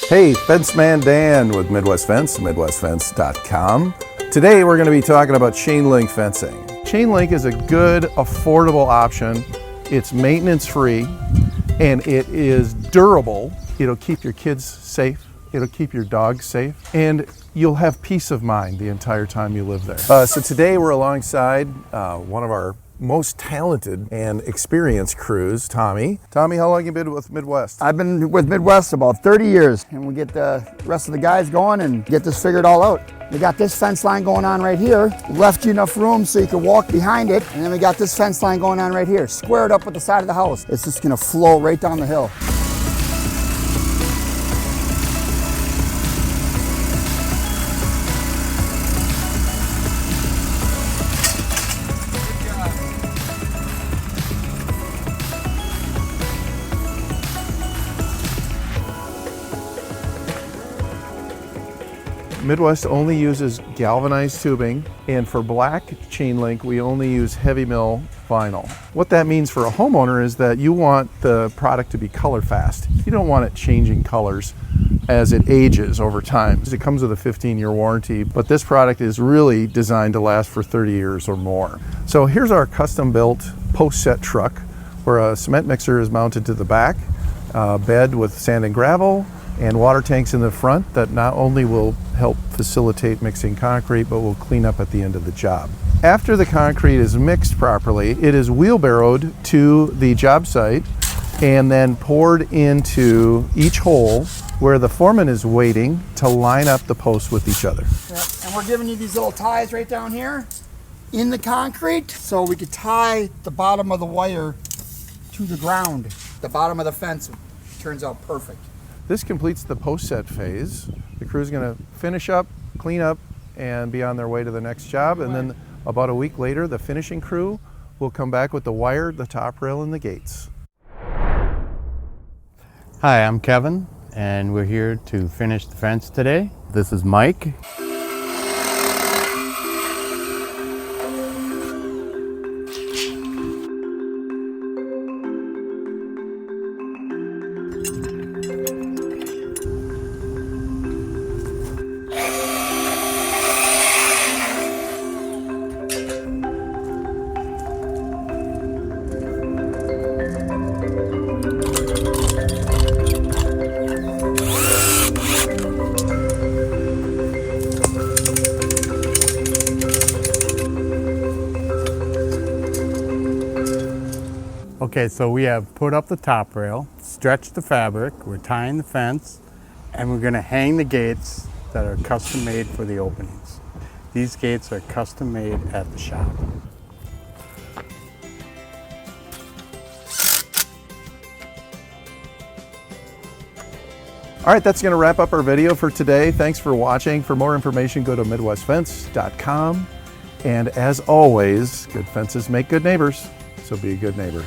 Hey, Fenceman Dan with Midwest Fence, MidwestFence.com. Today we're going to be talking about chain link fencing. Chain link is a good, affordable option. It's maintenance free and it is durable. It'll keep your kids safe. It'll keep your dogs safe. And you'll have peace of mind the entire time you live there. So today we're alongside one of our most talented and experienced crews, Tommy. Tommy, how long have you been with Midwest? I've been with Midwest about 30 years, and we get the rest of the guys going and get this figured all out. We got this fence line going on right here. Left you enough room so you can walk behind it, and then we got this fence line going on right here, squared up with the side of the house. It's just gonna flow right down the hill. Midwest only uses galvanized tubing, and for black chain link, we only use heavy mill vinyl. What that means for a homeowner is that you want the product to be color fast. You don't want it changing colors as it ages over time. It comes with a 15-year warranty, but this product is really designed to last for 30 years or more. So here's our custom-built post-set truck, where a cement mixer is mounted to the back, bed with sand and gravel, and water tanks in the front that not only will help facilitate mixing concrete, but will clean up at the end of the job. After the concrete is mixed properly, it is wheelbarrowed to the job site and then poured into each hole where the foreman is waiting to line up the posts with each other. Yep. And we're giving you these little ties right down here in the concrete so we could tie the bottom of the wire to the ground. The bottom of the fence turns out perfect. This completes the post set phase. The crew's gonna finish up, clean up, and be on their way to the next job. And then about a week later, the finishing crew will come back with the wire, the top rail, and the gates. Hi, I'm Kevin, and we're here to finish the fence today. This is Mike. Okay, so we have put up the top rail, stretched the fabric, we're tying the fence, and we're gonna hang the gates that are custom made for the openings. These gates are custom made at the shop. All right, that's gonna wrap up our video for today. Thanks for watching. For more information, go to MidwestFence.com. And as always, good fences make good neighbors, so be a good neighbor.